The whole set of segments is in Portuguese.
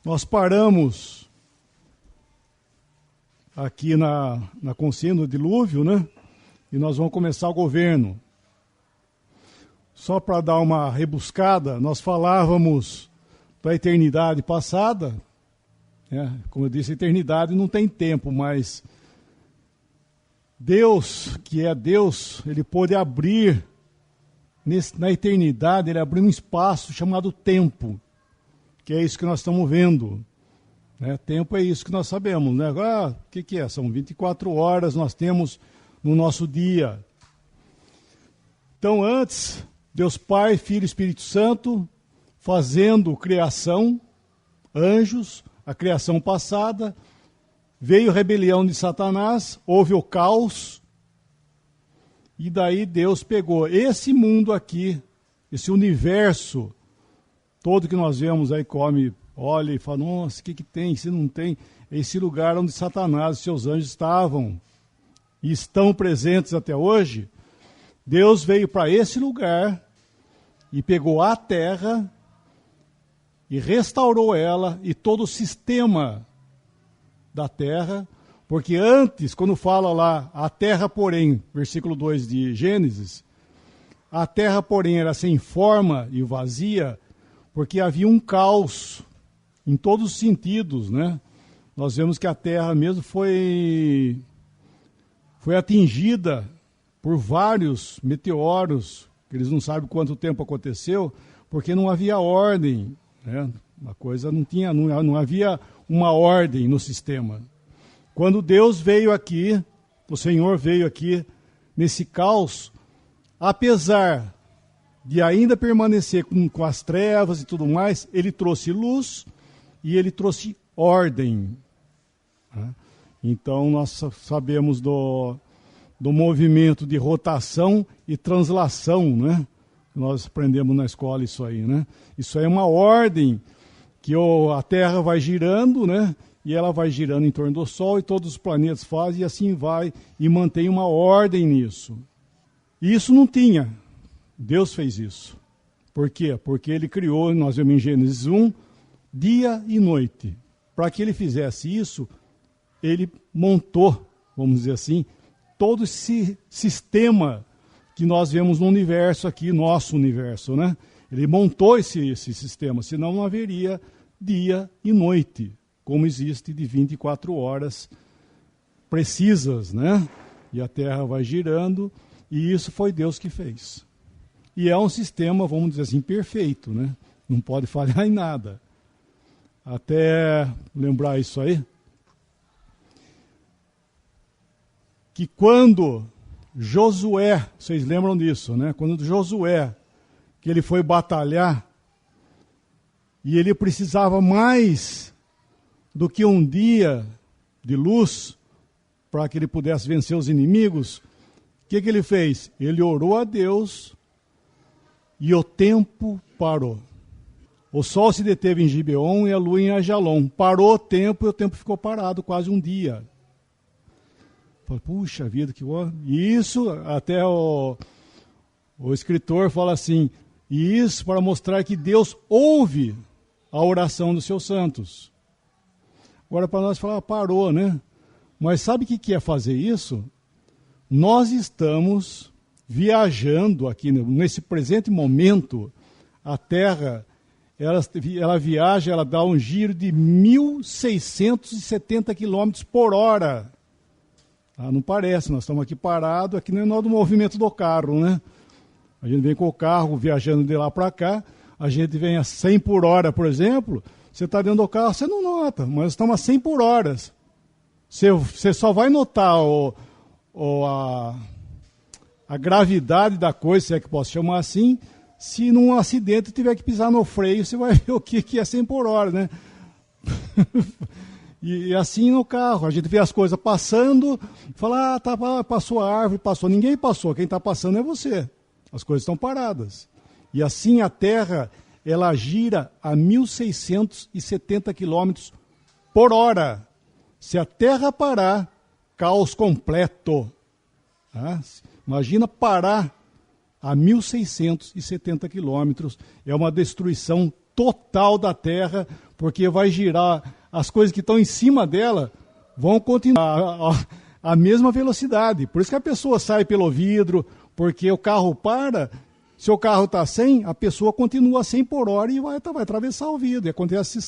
Nós paramos aqui na consciência do dilúvio, né? E nós vamos começar o governo. Só para dar uma rebuscada, nós falávamos da eternidade passada, né? Como eu disse, a eternidade não tem tempo, mas Deus, que é Deus, Ele pôde abrir, na eternidade, Ele abriu um espaço chamado tempo, que é isso que nós estamos vendo. Né? Tempo é isso que nós sabemos. Né? O que é? São 24 horas nós temos no nosso dia. Então, antes, Deus Pai, Filho e Espírito Santo, fazendo criação, anjos, a criação passada, veio a rebelião de Satanás, houve o caos, e daí Deus pegou esse mundo aqui, esse universo todo que nós vemos aí, olha e fala, nossa, o que tem, se não tem? Esse lugar onde Satanás e seus anjos estavam, e estão presentes até hoje. Deus veio para esse lugar, e pegou a terra, e restaurou ela, e todo o sistema da terra, porque antes, quando fala lá, a terra, porém, versículo 2 de Gênesis, a terra, porém, era sem forma e vazia, porque havia um caos em todos os sentidos, né? Nós vemos que a terra mesmo foi atingida por vários meteoros, que eles não sabem quanto tempo aconteceu, porque não havia ordem, né? Uma coisa não havia uma ordem no sistema. Quando Deus veio aqui, o Senhor veio aqui nesse caos, apesar de ainda permanecer com as trevas e tudo mais, Ele trouxe luz e Ele trouxe ordem. Então nós sabemos do movimento de rotação e translação, né? Nós aprendemos na escola isso aí, né? Isso aí é uma ordem que a Terra vai girando, né? E ela vai girando em torno do Sol e todos os planetas fazem e assim vai e mantém uma ordem nisso. E isso não tinha. Deus fez isso. Por quê? Porque Ele criou, nós vemos em Gênesis 1, dia e noite. Para que Ele fizesse isso, Ele montou, vamos dizer assim, todo esse sistema que nós vemos no universo aqui, nosso universo, né? Ele montou esse sistema, senão não haveria dia e noite, como existe de 24 horas precisas, né? E a Terra vai girando, e isso foi Deus que fez. E é um sistema, vamos dizer assim, perfeito, né? Não pode falhar em nada. Até lembrar isso aí, que quando Josué, vocês lembram disso, né? Quando Josué, que ele foi batalhar, e ele precisava mais do que um dia de luz para que ele pudesse vencer os inimigos, o que ele fez? Ele orou a Deus e o tempo parou. O sol se deteve em Gibeon e a lua em Ajalon. Parou o tempo e o tempo ficou parado quase um dia. Falei, puxa vida, que bom. E isso, até o escritor fala assim, e isso para mostrar que Deus ouve a oração dos seus santos. Agora para nós falar, parou, né? Mas sabe o que é fazer isso? Nós estamos viajando aqui, nesse presente momento, a Terra, ela viaja, ela dá um giro de 1.670 km por hora. Não parece, nós estamos aqui parados, aqui não é do movimento do carro, né? A gente vem com o carro viajando de lá para cá, a gente vem a 100 por hora, por exemplo, você está dentro do carro, você não nota, mas estamos a 100 por hora. Você só vai notar a gravidade da coisa, se é que posso chamar assim, se num acidente tiver que pisar no freio, você vai ver o que é 100 por hora, né? E assim no carro, a gente vê as coisas passando, fala, passou a árvore, passou. Ninguém passou, quem está passando é você. As coisas estão paradas. E assim a Terra, ela gira a 1.670 km por hora. Se a Terra parar, caos completo. Imagina parar a 1.670 quilômetros. É uma destruição total da Terra, porque vai girar, as coisas que estão em cima dela vão continuar a mesma velocidade. Por isso que a pessoa sai pelo vidro, porque o carro para, se o carro está 100, a pessoa continua a 100 por hora e vai atravessar o vidro. E acontece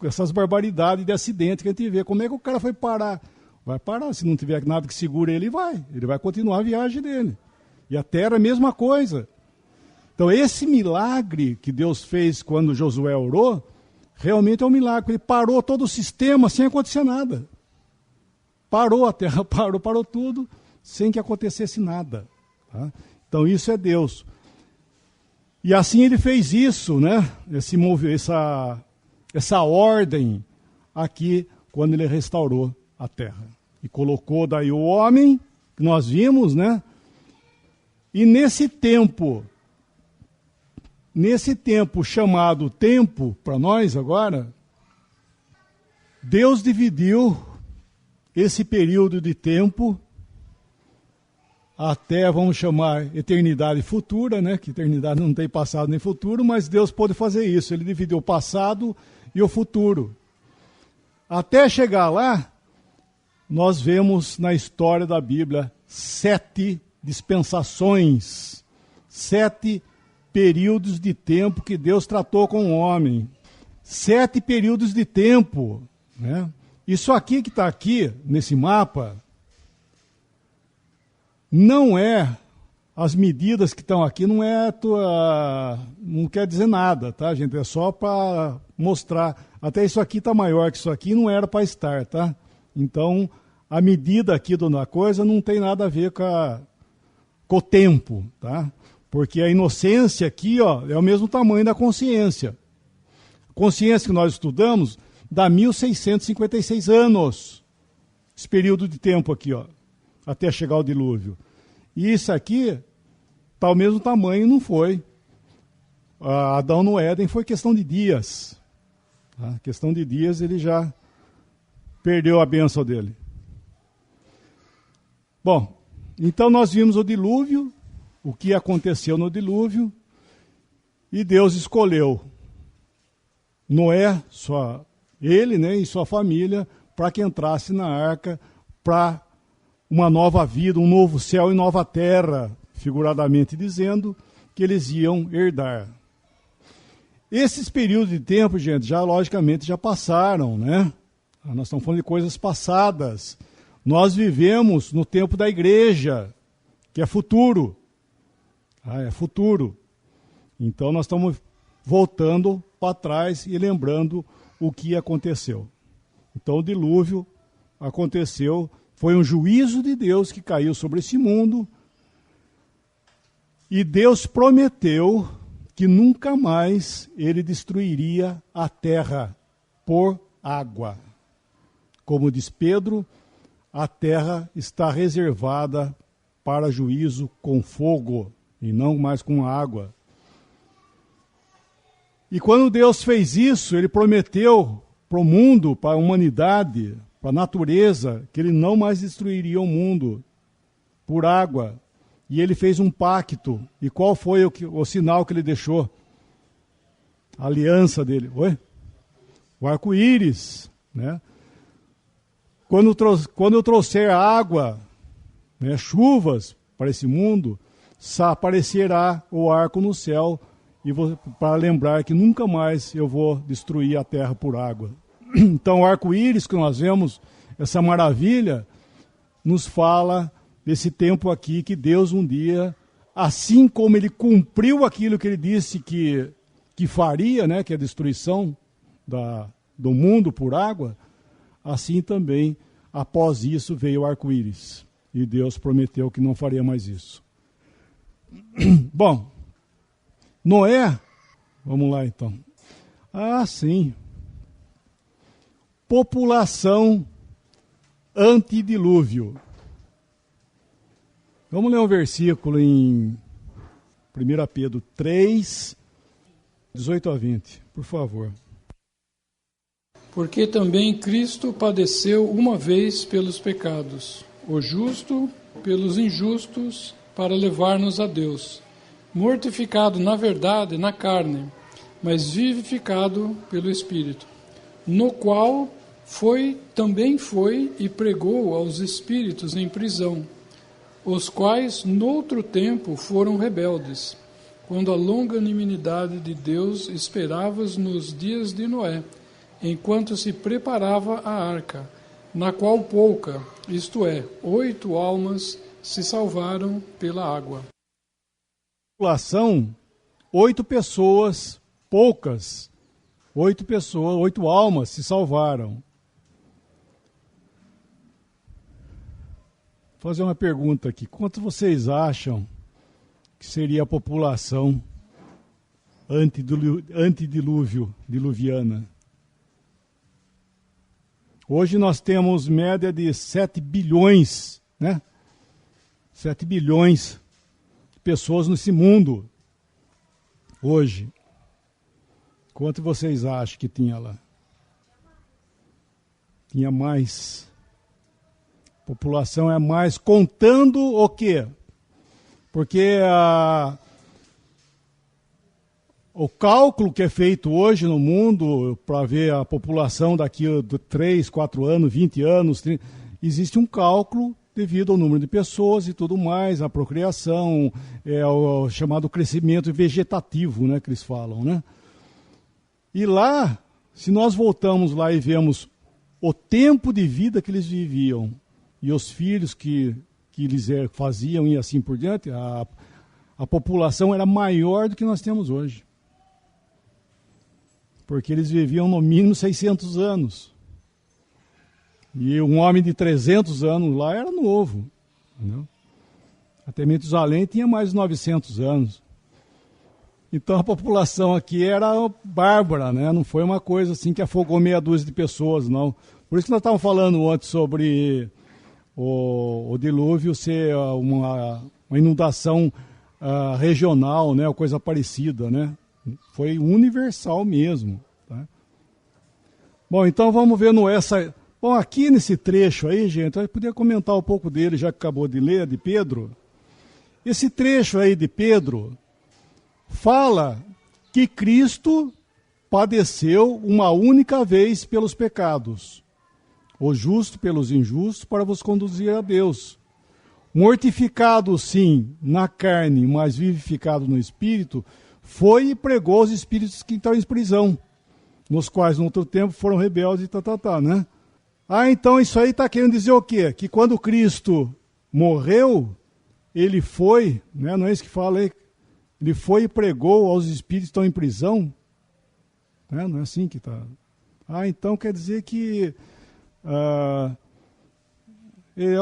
essas barbaridades de acidente que a gente vê. Como é que o cara foi parar? Vai parar, se não tiver nada que segure ele vai continuar a viagem dele. E a terra é a mesma coisa. Então esse milagre que Deus fez quando Josué orou, realmente é um milagre. Ele parou todo o sistema sem acontecer nada. Parou a terra, parou tudo, sem que acontecesse nada. Tá? Então isso é Deus. E assim ele fez isso, né? Essa ordem aqui, quando ele restaurou a terra. E colocou daí o homem, que nós vimos, né? E nesse tempo chamado tempo, para nós agora, Deus dividiu esse período de tempo até, vamos chamar, eternidade futura, né? Que eternidade não tem passado nem futuro, mas Deus pôde fazer isso. Ele dividiu o passado e o futuro. Até chegar lá, nós vemos na história da Bíblia 7 dispensações, 7 períodos de tempo que Deus tratou com o homem. 7 períodos de tempo, né? Isso aqui que está aqui, nesse mapa, não é, as medidas que estão aqui não quer dizer nada, tá, gente? É só para mostrar. Até isso aqui está maior que isso aqui, não era para estar, tá? Então, a medida aqui da coisa não tem nada a ver com o tempo, tá? Porque a inocência aqui, ó, é o mesmo tamanho da consciência. A consciência que nós estudamos dá 1656 anos. Esse período de tempo aqui, ó, até chegar ao dilúvio. E isso aqui está o mesmo tamanho, não foi. Adão no Éden foi questão de dias. Tá? Questão de dias ele já perdeu a bênção dele. Bom, então nós vimos o dilúvio, o que aconteceu no dilúvio, e Deus escolheu Noé, ele, né, e sua família, para que entrasse na arca, para uma nova vida, um novo céu e nova terra, figuradamente dizendo, que eles iam herdar. Esses períodos de tempo, gente, logicamente já passaram, né? Nós estamos falando de coisas passadas. Nós vivemos no tempo da igreja, que é futuro. É futuro. Então nós estamos voltando para trás e lembrando o que aconteceu. Então o dilúvio aconteceu, foi um juízo de Deus que caiu sobre esse mundo, e Deus prometeu que nunca mais ele destruiria a terra por água. Como diz Pedro, a terra está reservada para juízo com fogo e não mais com água. E quando Deus fez isso, ele prometeu para o mundo, para a humanidade, para a natureza, que ele não mais destruiria o mundo por água. E ele fez um pacto. E qual foi o sinal que ele deixou? A aliança dele. O arco-íris, né? Quando eu trouxer água, né, chuvas para esse mundo, aparecerá o arco no céu, e para lembrar que nunca mais eu vou destruir a terra por água. Então o arco-íris que nós vemos, essa maravilha, nos fala desse tempo aqui que Deus um dia, assim como ele cumpriu aquilo que ele disse que faria, né, que é a destruição do mundo por água, assim também, após isso, veio o arco-íris. E Deus prometeu que não faria mais isso. Bom, Noé, vamos lá então. Sim. População antidilúvio. Vamos ler um versículo em 1 Pedro 3, 18 a 20, por favor. Porque também Cristo padeceu uma vez pelos pecados, o justo pelos injustos, para levar-nos a Deus, mortificado na verdade na carne, mas vivificado pelo Espírito, no qual também foi e pregou aos espíritos em prisão, os quais noutro tempo foram rebeldes, quando a longanimidade de Deus esperavas nos dias de Noé, enquanto se preparava a arca, na qual pouca, isto é, 8 almas se salvaram pela água. População, 8 pessoas, poucas, 8 pessoas, 8 almas se salvaram. Vou fazer uma pergunta aqui. Quanto vocês acham que seria a população antediluviana? Hoje nós temos média de 7 bilhões, né? 7 bilhões de pessoas nesse mundo. Hoje. Quanto vocês acham que tinha lá? Tinha mais. População é mais, contando o quê? Porque o cálculo que é feito hoje no mundo para ver a população daqui a 3, 4 anos, 20 anos, 30, existe um cálculo devido ao número de pessoas e tudo mais, a procriação, o chamado crescimento vegetativo, né, que eles falam, né? E lá, se nós voltamos lá e vemos o tempo de vida que eles viviam, e os filhos que eles faziam e assim por diante, a população era maior do que nós temos hoje. Porque eles viviam no mínimo 600 anos. E um homem de 300 anos lá era novo. Entendeu? Até Metusalém tinha mais de 900 anos. Então a população aqui era bárbara, né? Não foi uma coisa assim que afogou meia dúzia de pessoas, não. Por isso que nós estávamos falando antes sobre o dilúvio ser uma inundação regional, né, ou coisa parecida, né? Foi universal mesmo. Tá? Bom, então vamos ver Bom, aqui nesse trecho aí, gente, eu podia comentar um pouco dele, já que acabou de ler, de Pedro. Esse trecho aí de Pedro fala que Cristo padeceu uma única vez pelos pecados, o justo pelos injustos, para vos conduzir a Deus. Mortificado, sim, na carne, mas vivificado no Espírito, foi e pregou os espíritos que estão em prisão, nos quais, no outro tempo, foram rebeldes e né? Então isso aí está querendo dizer o quê? Que quando Cristo morreu, ele foi, né? Não é isso que fala aí? Ele foi e pregou aos espíritos que estão em prisão? Né? Não é assim que está. Então quer dizer que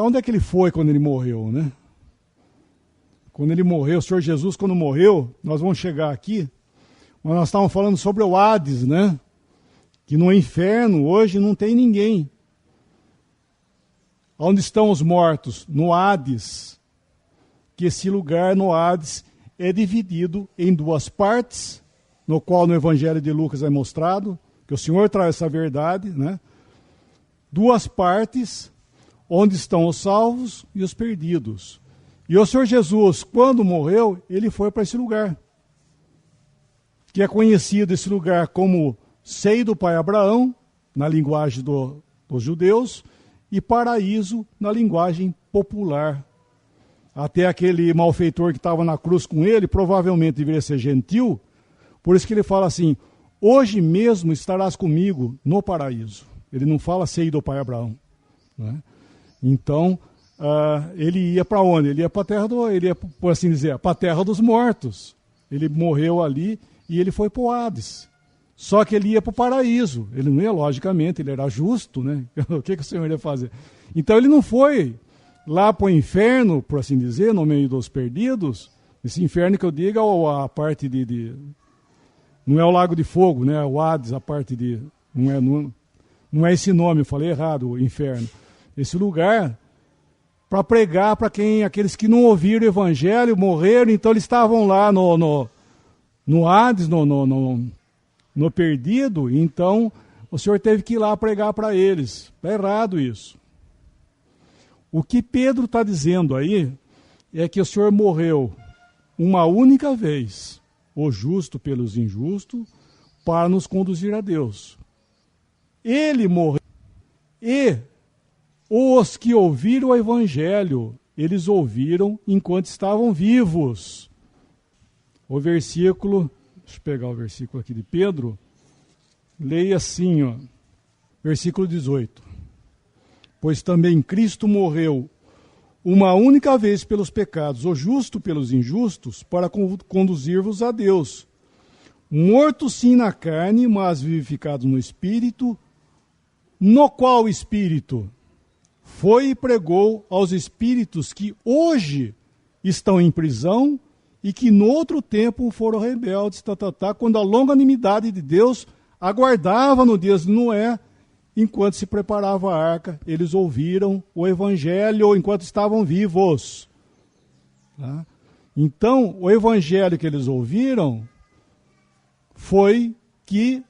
onde é que ele foi quando ele morreu, né? Quando ele morreu, o Senhor Jesus, quando morreu, nós vamos chegar aqui, mas nós estávamos falando sobre o Hades, né? Que no inferno hoje não tem ninguém. Onde estão os mortos? No Hades. Que esse lugar no Hades é dividido em 2 partes, no qual no Evangelho de Lucas é mostrado, que o Senhor traz essa verdade, né? 2 partes, onde estão os salvos e os perdidos. E o Senhor Jesus, quando morreu, ele foi para esse lugar, que é conhecido esse lugar como seio do pai Abraão, na linguagem dos judeus, e paraíso na linguagem popular. Até aquele malfeitor que estava na cruz com ele, provavelmente deveria ser gentil, por isso que ele fala assim, hoje mesmo estarás comigo no paraíso. Ele não fala seio do pai Abraão. Né? Então, ele ia para onde? Ele ia para a terra ele ia, por assim dizer, para a terra dos mortos. Ele morreu ali e ele foi para o Hades. Só que ele ia para o paraíso. Ele não ia, logicamente, ele era justo, né? O que o Senhor ia fazer? Então ele não foi lá para o inferno, por assim dizer, no meio dos perdidos. Esse inferno que eu digo é a parte não é o lago de fogo, né? O Hades, a parte de... Não é esse nome, eu falei errado, o inferno. Esse lugar para pregar para aqueles que não ouviram o evangelho, morreram, então eles estavam lá no Hades, no perdido, então o Senhor teve que ir lá pregar para eles. Está errado isso. O que Pedro está dizendo aí é que o Senhor morreu uma única vez, o justo pelos injustos, para nos conduzir a Deus. Ele morreu. E os que ouviram o Evangelho, eles ouviram enquanto estavam vivos. O versículo, deixa eu pegar o versículo aqui de Pedro, leia assim, ó, versículo 18. Pois também Cristo morreu uma única vez pelos pecados, o justo pelos injustos, para conduzir-vos a Deus. Morto sim na carne, mas vivificado no Espírito, no qual Espírito foi e pregou aos espíritos que hoje estão em prisão e que no outro tempo foram rebeldes, quando a longanimidade de Deus aguardava no dia de Noé, enquanto se preparava a arca, eles ouviram o Evangelho enquanto estavam vivos. Tá? Então, o Evangelho que eles ouviram foi que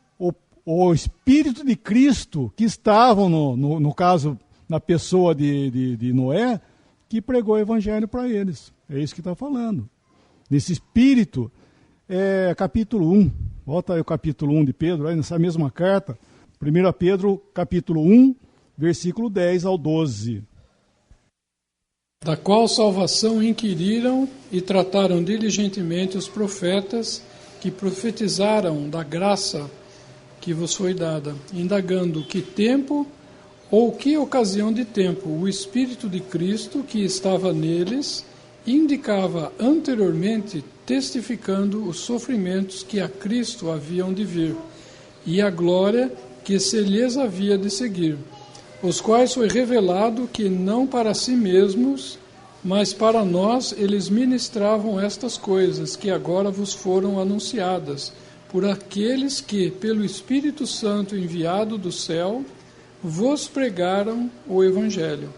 o Espírito de Cristo, que estavam, no caso, na pessoa de Noé, que pregou o Evangelho para eles. É isso que está falando. Nesse Espírito, capítulo 1, volta aí o capítulo 1 de Pedro, aí nessa mesma carta, 1 Pedro, capítulo 1, versículo 10 ao 12. Da qual salvação inquiriram e trataram diligentemente os profetas que profetizaram da graça que vos foi dada, indagando que tempo ou que ocasião de tempo o Espírito de Cristo que estava neles indicava anteriormente, testificando os sofrimentos que a Cristo haviam de vir, e a glória que se lhes havia de seguir, os quais foi revelado que não para si mesmos, mas para nós eles ministravam estas coisas que agora vos foram anunciadas, por aqueles que, pelo Espírito Santo enviado do céu, vos pregaram o Evangelho,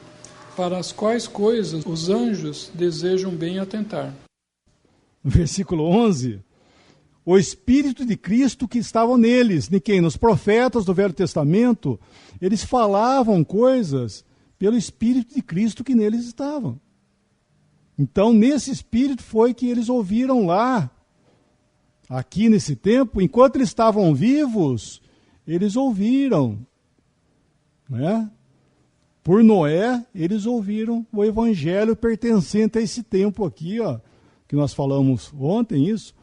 para as quais coisas os anjos desejam bem atentar. Versículo 11. O Espírito de Cristo que estava neles, de quem? Nos profetas do Velho Testamento, eles falavam coisas pelo Espírito de Cristo que neles estavam. Então, nesse Espírito foi que eles ouviram lá, aqui nesse tempo, enquanto eles estavam vivos, eles ouviram, né? Por Noé, eles ouviram o Evangelho pertencente a esse tempo aqui, ó, que nós falamos ontem isso,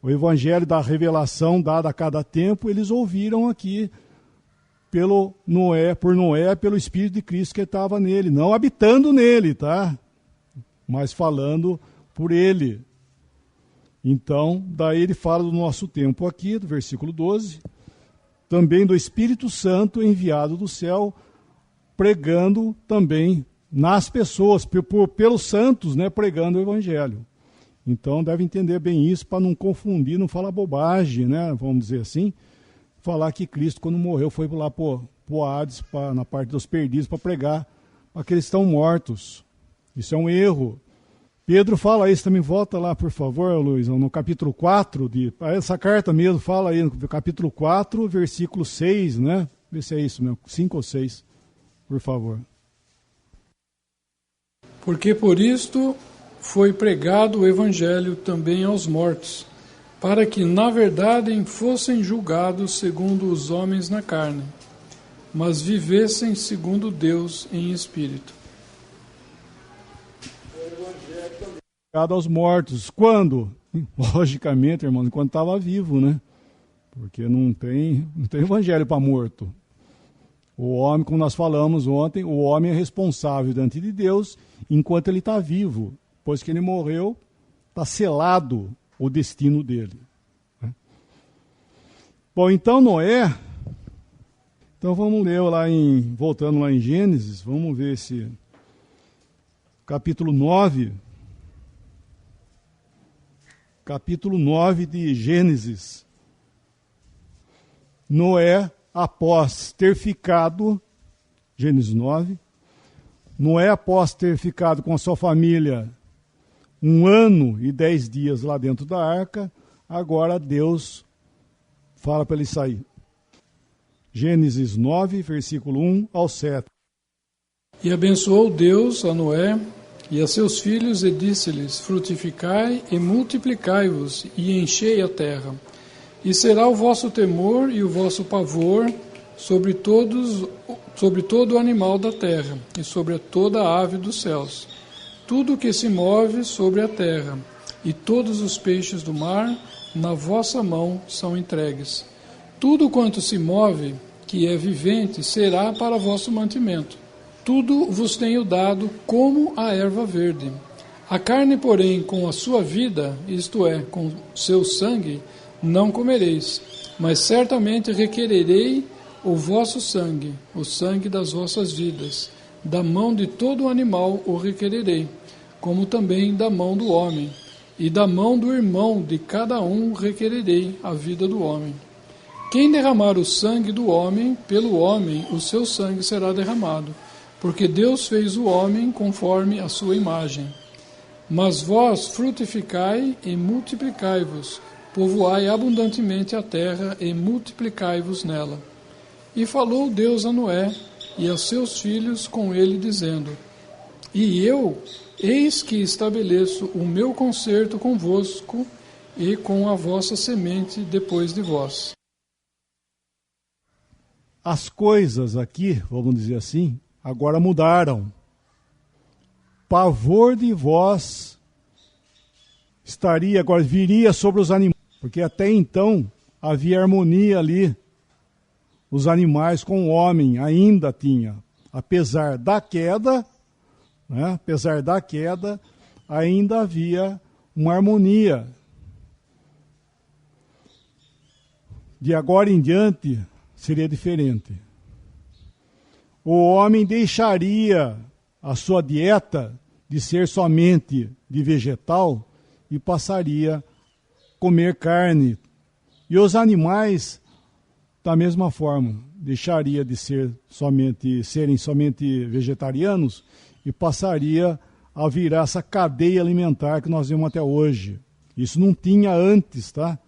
o Evangelho da revelação dada a cada tempo, eles ouviram aqui por Noé, pelo Espírito de Cristo que estava nele, não habitando nele, tá? Mas falando por ele. Então, daí ele fala do nosso tempo aqui, do versículo 12, também do Espírito Santo enviado do céu, pregando também nas pessoas, pelos santos, né, pregando o Evangelho. Então, deve entender bem isso para não confundir, não falar bobagem, né, vamos dizer assim, falar que Cristo, quando morreu, foi lá para o Hades, na parte dos perdidos, para pregar para aqueles que estão mortos. Isso é um erro. Pedro fala isso também, volta lá, por favor, Luiz, no capítulo 4, essa carta mesmo, fala aí no capítulo 4, versículo 6, né? Vê se é isso mesmo, 5 ou 6, por favor. Porque por isto foi pregado o Evangelho também aos mortos, para que, na verdade, fossem julgados segundo os homens na carne, mas vivessem segundo Deus em espírito. Aos mortos. Quando? Logicamente, irmão, enquanto estava vivo, né? Porque não tem evangelho para morto. O homem, como nós falamos ontem, o homem é responsável diante de Deus enquanto ele está vivo. Depois que ele morreu, está selado o destino dele. Né? Bom, então Noé... Então vamos ler lá voltando lá em Gênesis, vamos ver esse capítulo 9... Capítulo 9 de Gênesis. Noé, após ter ficado, Gênesis 9, Noé, após ter ficado com a sua família 1 ano e 10 dias lá dentro da arca, agora Deus fala para ele sair. Gênesis 9, versículo 1 ao 7. E abençoou Deus a Noé e a seus filhos, e disse-lhes: frutificai e multiplicai-vos, e enchei a terra. E será o vosso temor e o vosso pavor sobre todo o animal da terra, e sobre toda a ave dos céus, tudo que se move sobre a terra, e todos os peixes do mar, na vossa mão são entregues. Tudo quanto se move, que é vivente, será para vosso mantimento. Tudo vos tenho dado como a erva verde. A carne, porém, com a sua vida, isto é, com seu sangue, não comereis, mas certamente requererei o vosso sangue, o sangue das vossas vidas. Da mão de todo animal o requererei, como também da mão do homem, e da mão do irmão de cada um requererei a vida do homem. Quem derramar o sangue do homem, pelo homem o seu sangue será derramado, porque Deus fez o homem conforme a sua imagem. Mas vós frutificai e multiplicai-vos, povoai abundantemente a terra e multiplicai-vos nela. E falou Deus a Noé e a seus filhos com ele, dizendo: E eu, eis que estabeleço o meu concerto convosco e com a vossa semente depois de vós. As coisas aqui, vamos dizer assim, agora mudaram. Pavor de vós agora viria sobre os animais, porque até então havia harmonia ali. Os animais com o homem ainda tinha, apesar da queda, ainda havia uma harmonia. De agora em diante seria diferente. O homem deixaria a sua dieta de ser somente de vegetal e passaria a comer carne. E os animais, da mesma forma, deixaria de serem somente vegetarianos e passaria a virar essa cadeia alimentar que nós vemos até hoje. Isso não tinha antes, tá?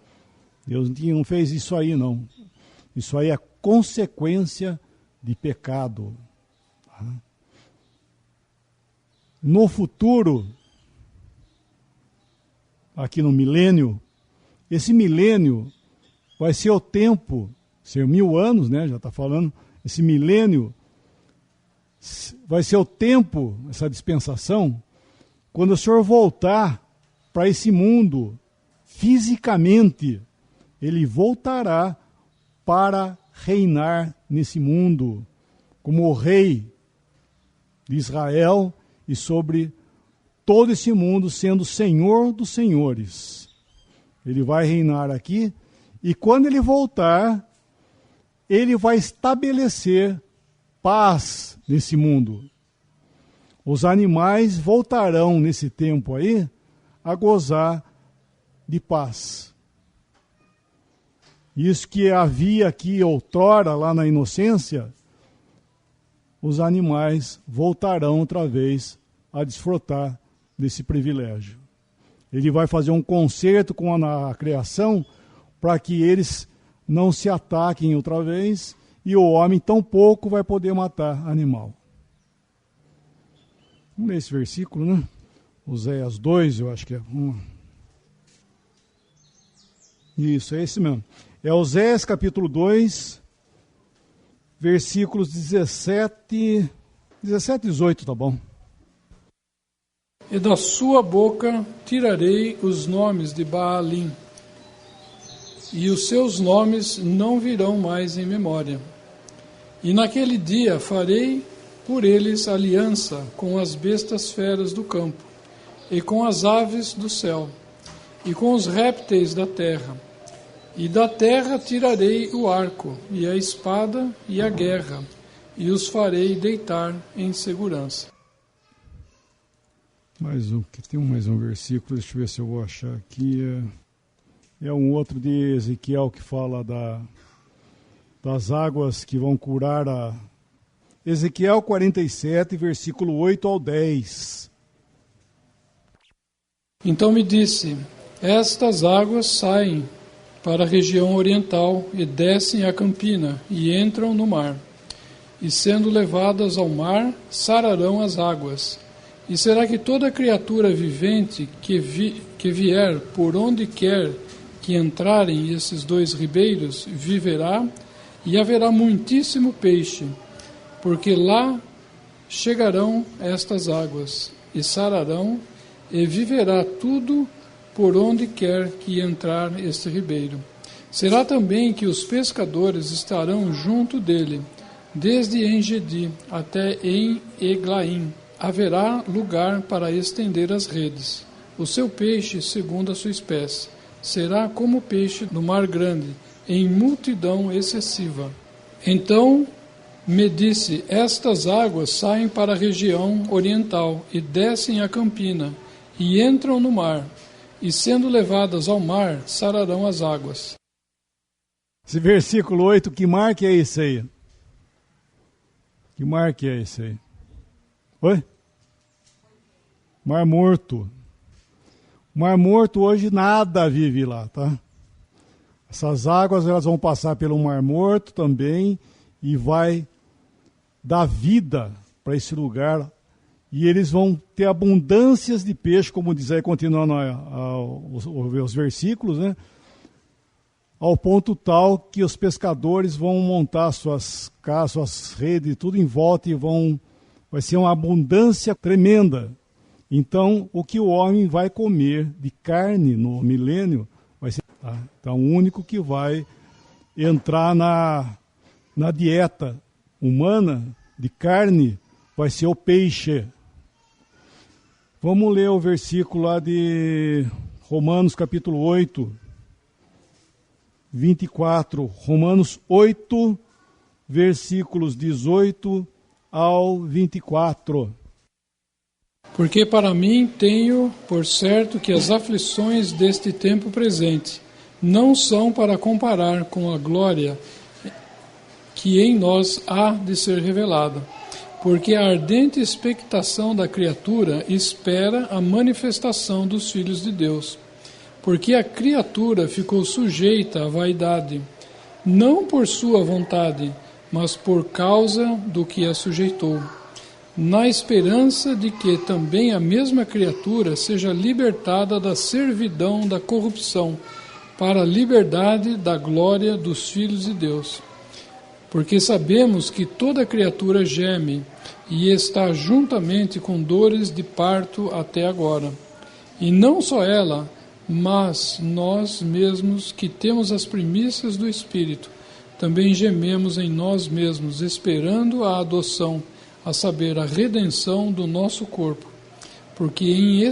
Deus não fez isso aí, não. Isso aí é consequência de pecado. Tá? No futuro, aqui no milênio, esse milênio vai ser o tempo, ser 1000 anos, né? Já está falando, esse milênio vai ser o tempo, essa dispensação, quando o Senhor voltar para esse mundo, fisicamente, ele voltará para reinar nesse mundo, como o rei de Israel e sobre todo esse mundo, sendo Senhor dos senhores. Ele vai reinar aqui, e quando ele voltar, ele vai estabelecer paz nesse mundo. Os animais voltarão nesse tempo aí a gozar de paz. Isso que havia aqui outrora, lá na inocência, os animais voltarão outra vez a desfrutar desse privilégio. Ele vai fazer um concerto com a criação para que eles não se ataquem outra vez e o homem tampouco vai poder matar animal. Vamos ler esse versículo, né? Oséias 2, eu acho que é. Isso, é esse mesmo. É Oséias capítulo 2, versículos 17 e 18, tá bom? E da sua boca tirarei os nomes de Baalim, e os seus nomes não virão mais em memória. E naquele dia farei por eles aliança com as bestas feras do campo, e com as aves do céu, e com os répteis da terra. E da terra tirarei o arco, e a espada, e a guerra, e os farei deitar em segurança. Tem mais um versículo, deixa eu ver se eu vou achar aqui. É um outro de Ezequiel que fala das águas que vão curar a... Ezequiel 47, versículo 8 ao 10. Então me disse: estas águas saem para a região oriental e descem a campina e entram no mar. E sendo levadas ao mar, sararão as águas. E será que toda criatura vivente que vier por onde quer que entrarem esses 2 ribeiros viverá, e haverá muitíssimo peixe, porque lá chegarão estas águas, e sararão, e viverá tudo por onde quer que entrar este ribeiro. Será também que os pescadores estarão junto dele, desde Engedi até em Eglaim. Haverá lugar para estender as redes. O seu peixe, segundo a sua espécie, será como o peixe do mar grande, em multidão excessiva. Então me disse, estas águas saem para a região oriental e descem a campina, e entram no mar, e sendo levadas ao mar, sararão as águas. Esse versículo 8, que mar que é esse aí? Que mar que é esse aí? Oi? Mar Morto. Mar Morto hoje nada vive lá, tá? Essas águas elas vão passar pelo Mar Morto também e vai dar vida para esse lugar. E eles vão ter abundâncias de peixe, como diz aí, continuando os versículos, né? Ao ponto tal que os pescadores vão montar suas casas, suas redes, tudo em volta e vai ser uma abundância tremenda. Então, o que o homem vai comer de carne no milênio vai ser... Tá? Então, o único que vai entrar na dieta humana de carne vai ser o peixe. Vamos ler o versículo lá de Romanos capítulo 8, 24. Romanos 8, versículos 18 ao 24. Porque para mim tenho por certo que as aflições deste tempo presente não são para comparar com a glória que em nós há de ser revelada. Porque a ardente expectação da criatura espera a manifestação dos filhos de Deus. Porque a criatura ficou sujeita à vaidade, não por sua vontade, mas por causa do que a sujeitou, na esperança de que também a mesma criatura seja libertada da servidão da corrupção, para a liberdade da glória dos filhos de Deus. Porque sabemos que toda criatura geme e está juntamente com dores de parto até agora. E não só ela, mas nós mesmos que temos as primícias do Espírito, também gememos em nós mesmos, esperando a adoção, a saber, a redenção do nosso corpo. Porque em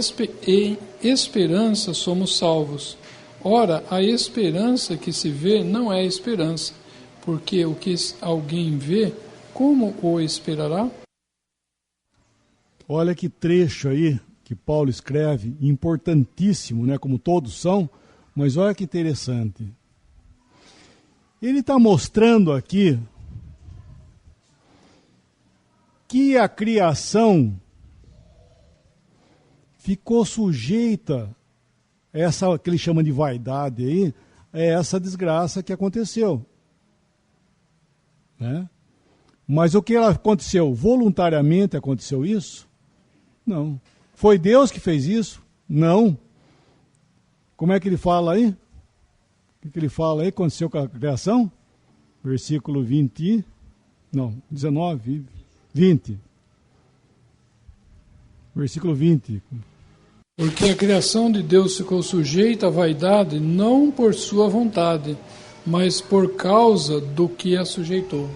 esperança somos salvos. Ora, a esperança que se vê não é esperança, porque o que alguém vê, como o esperará? Olha que trecho aí que Paulo escreve, importantíssimo, né, como todos são, mas olha que interessante. Ele está mostrando aqui que a criação ficou sujeita a essa que ele chama de vaidade aí, é essa desgraça que aconteceu. Né? Mas o que aconteceu? Voluntariamente aconteceu isso? Não. Foi Deus que fez isso? Não. Como é que ele fala aí? O que ele fala aí? Aconteceu com a criação? Versículo 20. Não, 19, 20. Versículo 20. Porque a criação de Deus ficou sujeita à vaidade, não por sua vontade, mas por causa do que a sujeitou.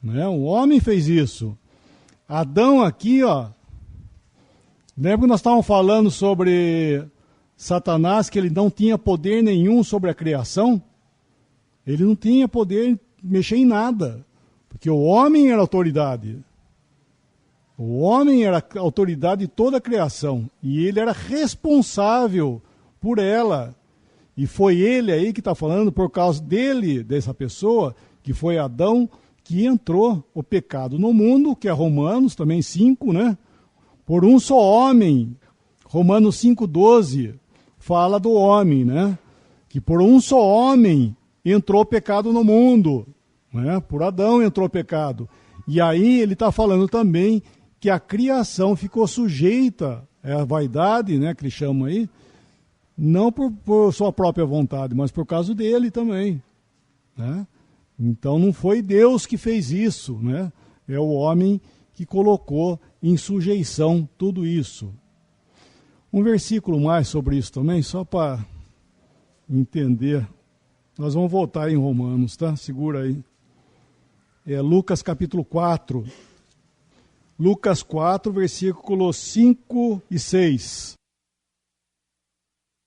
Né? O homem fez isso. Adão aqui, ó. Lembra que nós estávamos falando sobre Satanás, que ele não tinha poder nenhum sobre a criação? Ele não tinha poder de mexer em nada, porque o homem era autoridade. O homem era a autoridade de toda a criação, e ele era responsável por ela. E foi ele aí que está falando, por causa dele, dessa pessoa, que foi Adão, que entrou o pecado no mundo, que é Romanos também 5, né? Por um só homem. Romanos 5,12 fala do homem, né? Que por um só homem entrou o pecado no mundo. Né? Por Adão entrou o pecado. E aí ele está falando também que a criação ficou sujeita à vaidade, né, que ele chama aí, Não por sua própria vontade, mas por causa dele também, né? Então não foi Deus que fez isso, né? É o homem que colocou em sujeição tudo isso. Um versículo mais sobre isso também, só para entender. Nós vamos voltar em Romanos, tá? Segura aí. É Lucas capítulo 4. Lucas 4, versículos 5 e 6.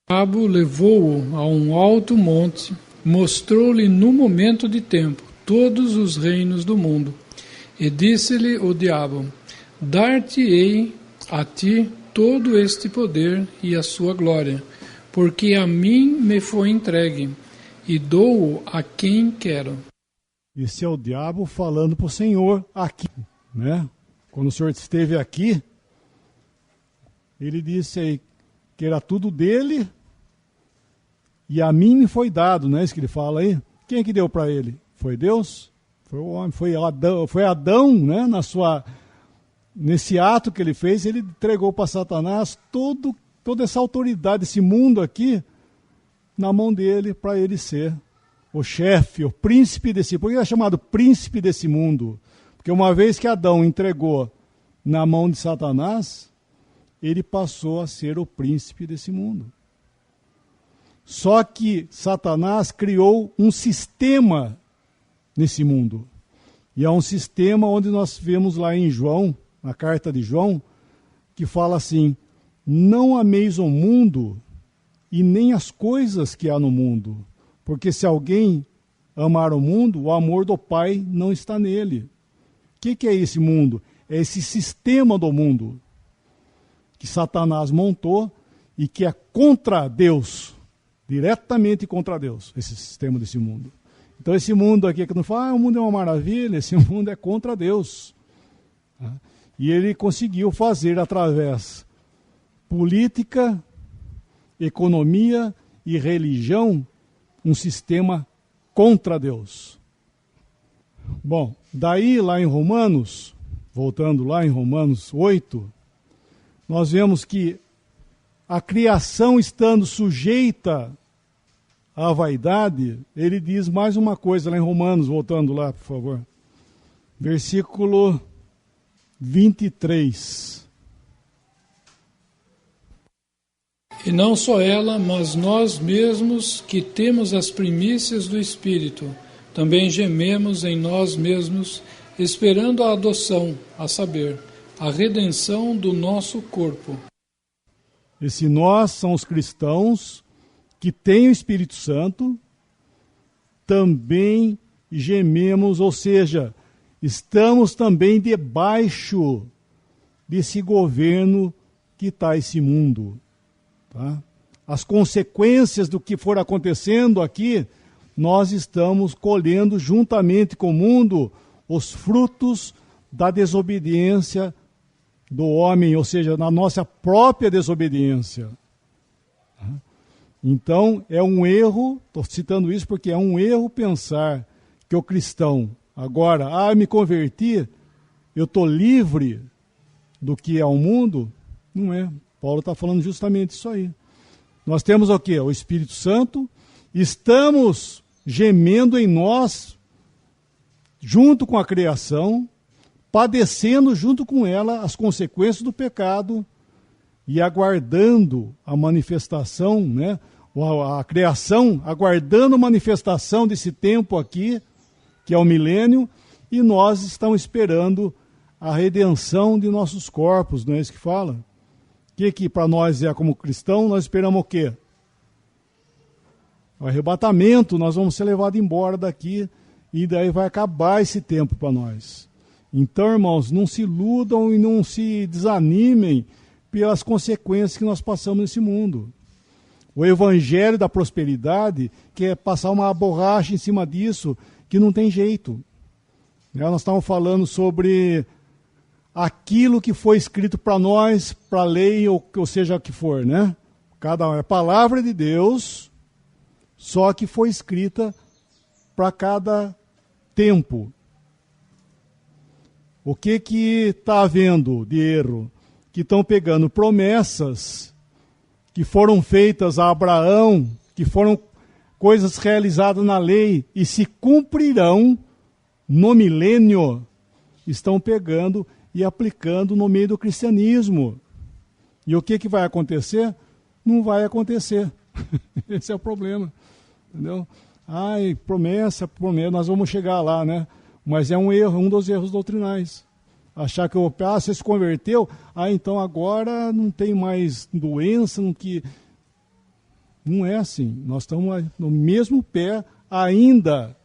O diabo levou-o a um alto monte, mostrou-lhe no momento de tempo todos os reinos do mundo. E disse-lhe o diabo: dar-te-ei a ti todo este poder e a sua glória, porque a mim me foi entregue, e dou-o a quem quero. Esse é o diabo falando para o Senhor aqui, né? Quando o Senhor esteve aqui, ele disse aí que era tudo dele e a mim me foi dado, não é isso que ele fala aí? Quem é que deu para ele? Foi Deus? Foi o homem, foi Adão, né? Nesse ato que ele fez, ele entregou para Satanás toda essa autoridade, esse mundo aqui, na mão dele, para ele ser o chefe, o príncipe desse mundo. Por que é chamado príncipe desse mundo? Porque uma vez que Adão entregou na mão de Satanás, ele passou a ser o príncipe desse mundo. Só que Satanás criou um sistema nesse mundo. E é um sistema onde nós vemos lá em João, na carta de João, que fala assim: não ameis o mundo e nem as coisas que há no mundo, porque se alguém amar o mundo, o amor do Pai não está nele. O que é esse mundo? É esse sistema do mundo que Satanás montou e que é contra Deus, diretamente contra Deus, esse sistema desse mundo. Então esse mundo aqui que não fala, o mundo é uma maravilha, esse mundo é contra Deus. E ele conseguiu fazer através política, economia e religião um sistema contra Deus. Bom, daí lá em Romanos, voltando lá em Romanos 8, nós vemos que a criação estando sujeita à vaidade, ele diz mais uma coisa lá em Romanos, voltando lá, por favor. Versículo 23. E não só ela, mas nós mesmos que temos as primícias do Espírito, também gememos em nós mesmos, esperando a adoção, a saber, a redenção do nosso corpo. Esse nós são os cristãos que têm o Espírito Santo, também gememos, ou seja, estamos também debaixo desse governo que está esse mundo. Tá? As consequências do que for acontecendo aqui, nós estamos colhendo juntamente com o mundo os frutos da desobediência do homem, ou seja, na nossa própria desobediência. Então, é um erro, estou citando isso porque é um erro pensar que o cristão, agora, me converti, eu estou livre do que é o mundo. Não é. Paulo está falando justamente isso aí. Nós temos o quê? O Espírito Santo, estamos gemendo em nós, junto com a criação, padecendo junto com ela as consequências do pecado e aguardando a manifestação, né? A criação, aguardando a manifestação desse tempo aqui, que é o milênio, e nós estamos esperando a redenção de nossos corpos, não é isso que fala? O que para nós é como cristão, nós esperamos o quê? O arrebatamento, nós vamos ser levados embora daqui e daí vai acabar esse tempo para nós. Então, irmãos, não se iludam e não se desanimem pelas consequências que nós passamos nesse mundo. O evangelho da prosperidade quer passar uma borracha em cima disso que não tem jeito. Nós estávamos falando sobre aquilo que foi escrito para nós, para a lei, ou seja o que for, né? É palavra de Deus, só que foi escrita para cada tempo. O que está havendo de erro? Que estão pegando promessas que foram feitas a Abraão, que foram coisas realizadas na lei e se cumprirão no milênio, estão pegando e aplicando no meio do cristianismo. E o que vai acontecer? Não vai acontecer. Esse é o problema. Entendeu? Ai, promessa, nós vamos chegar lá, né? Mas é um erro, um dos erros doutrinais. Achar que você se converteu, então agora não tem mais doença, não é assim. Nós estamos no mesmo pé ainda.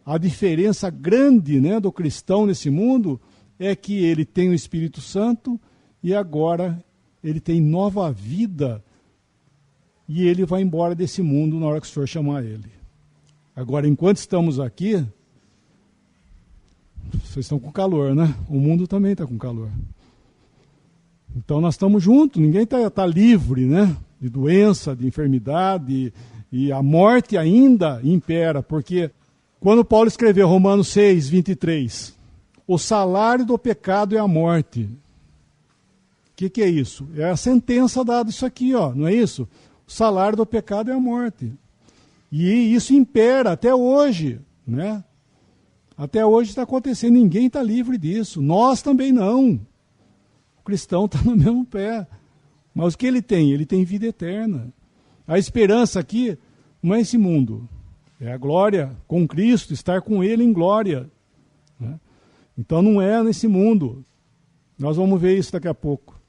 A diferença grande, né, do cristão nesse mundo é que ele tem o Espírito Santo e agora ele tem nova vida e ele vai embora desse mundo na hora que o Senhor chamar ele. Agora, enquanto estamos aqui, vocês estão com calor, né? O mundo também está com calor. Então nós estamos juntos, ninguém está livre, né? De doença, de enfermidade, e a morte ainda impera, porque quando Paulo escreveu Romanos 6, 23, o salário do pecado é a morte. O que é isso? É a sentença dada isso aqui, ó, não é isso? O salário do pecado é a morte. E isso impera até hoje, né? Até hoje está acontecendo, ninguém está livre disso. Nós também não. O cristão está no mesmo pé. Mas o que ele tem? Ele tem vida eterna. A esperança aqui não é esse mundo. É a glória com Cristo, estar com Ele em glória. Né? Então não é nesse mundo. Nós vamos ver isso daqui a pouco.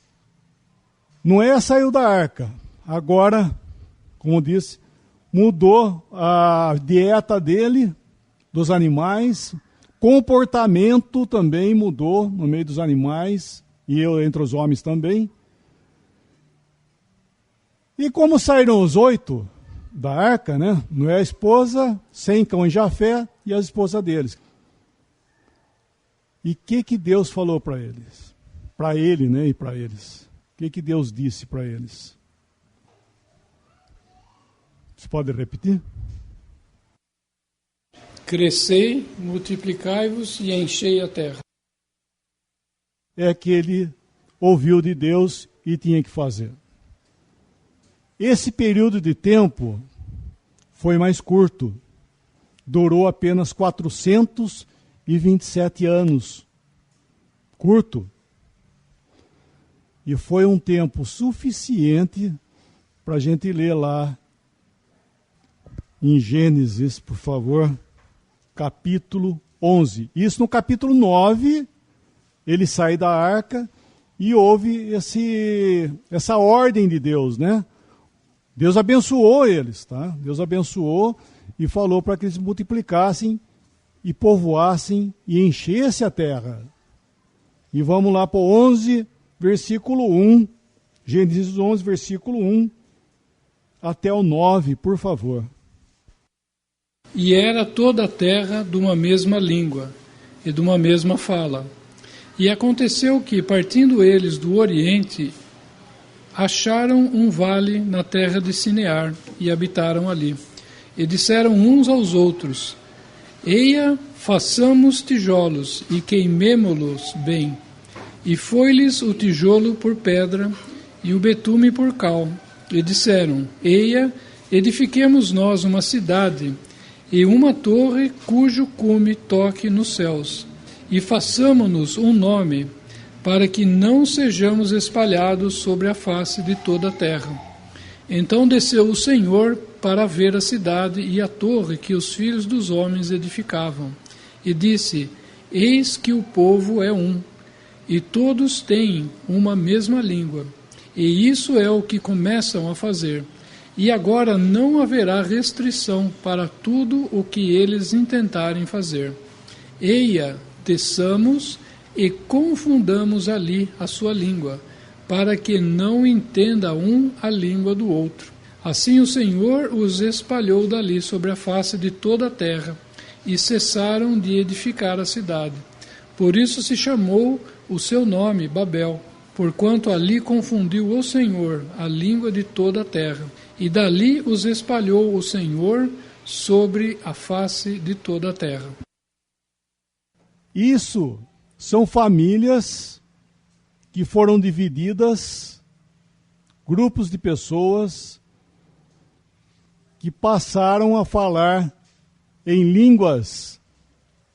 Noé saiu da arca. Agora, como disse, mudou a dieta dele, dos animais. Comportamento também mudou no meio dos animais. E entre os homens também. E como saíram os 8 da arca, né? Noé, a esposa, Sem, Cão e Jafé e as esposas deles. E o que Deus falou para eles? Para ele, né? E para eles. O que Deus disse para eles? Você pode repetir? Crescei, multiplicai-vos e enchei a terra. É que ele ouviu de Deus e tinha que fazer. Esse período de tempo foi mais curto. Durou apenas 427 anos. Curto. E foi um tempo suficiente para a gente ler lá em Gênesis, por favor, capítulo 11. Isso no capítulo 9, ele sai da arca e houve essa ordem de Deus, né? Deus abençoou eles, tá? Deus abençoou e falou para que eles multiplicassem e povoassem e enchessem a terra. E vamos lá para o 11, versículo 1. Gênesis 11, versículo 1 até o 9, por favor. E era toda a terra de uma mesma língua e de uma mesma fala. E aconteceu que, partindo eles do Oriente, acharam um vale na terra de Sinear e habitaram ali. E disseram uns aos outros: Eia, façamos tijolos e queimemo-los bem. E foi-lhes o tijolo por pedra e o betume por cal. E disseram: Eia, edifiquemos nós uma cidade e uma torre cujo cume toque nos céus. E façamo-nos um nome, para que não sejamos espalhados sobre a face de toda a terra. Então desceu o Senhor para ver a cidade e a torre que os filhos dos homens edificavam. E disse: Eis que o povo é um, e todos têm uma mesma língua. E isso é o que começam a fazer. E agora não haverá restrição para tudo o que eles intentarem fazer. Eia, desçamos e confundamos ali a sua língua, para que não entenda um a língua do outro. Assim o Senhor os espalhou dali sobre a face de toda a terra, e cessaram de edificar a cidade. Por isso se chamou o seu nome Babel, porquanto ali confundiu o Senhor a língua de toda a terra, e dali os espalhou o Senhor sobre a face de toda a terra. Isso são famílias que foram divididas grupos de pessoas que passaram a falar em línguas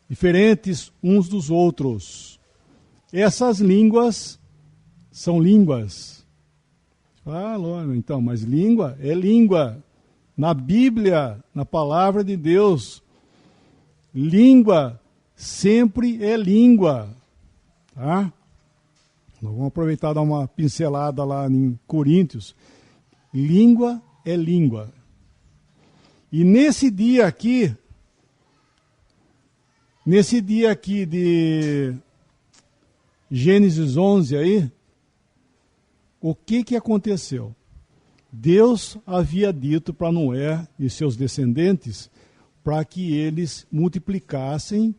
diferentes uns dos outros. Essas línguas são línguas. Então, mas língua é língua. Na Bíblia, na palavra de Deus, língua sempre é língua. Tá? Nós vamos aproveitar e dar uma pincelada lá em Coríntios. Língua é língua. E nesse dia aqui de Gênesis 11 aí, o que aconteceu? Deus havia dito para Noé e seus descendentes para que eles multiplicassem,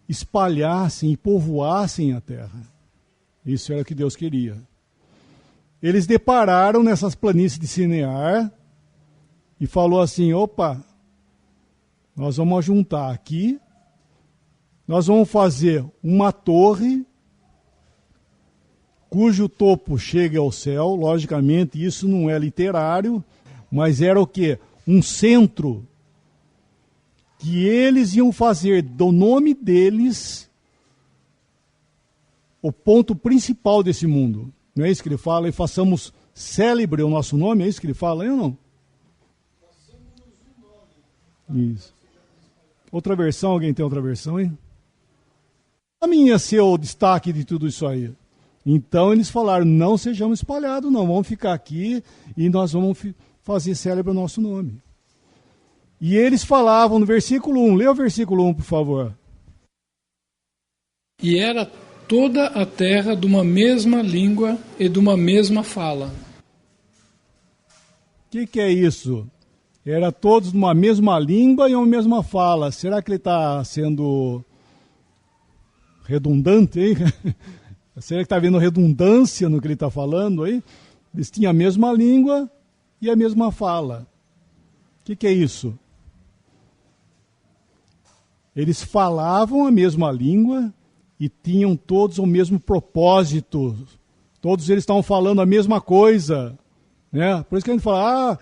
espalhassem e povoassem a terra. Isso era o que Deus queria. Eles depararam nessas planícies de Sinear e falou assim, opa, nós vamos juntar aqui, nós vamos fazer uma torre cujo topo chega ao céu. Logicamente, isso não é literário, mas era o quê? Um centro que eles iam fazer do nome deles o ponto principal desse mundo. Não é isso que ele fala? E façamos célebre o nosso nome, é isso que ele fala, ou não? Isso. Outra versão, alguém tem outra versão, hein? A minha ia ser o destaque de tudo isso aí. Então eles falaram, não sejamos espalhados, não, vamos ficar aqui e nós vamos fazer célebre o nosso nome. E eles falavam no versículo 1, lê o versículo 1, por favor. E era toda a terra de uma mesma língua e de uma mesma fala. O que é isso? Era todos de uma mesma língua e uma mesma fala. Será que ele está sendo redundante, hein? Será que está havendo redundância no que ele está falando aí? Eles tinham a mesma língua e a mesma fala. O que é isso? Eles falavam a mesma língua e tinham todos o mesmo propósito. Todos eles estavam falando a mesma coisa. Né? Por isso que a gente fala,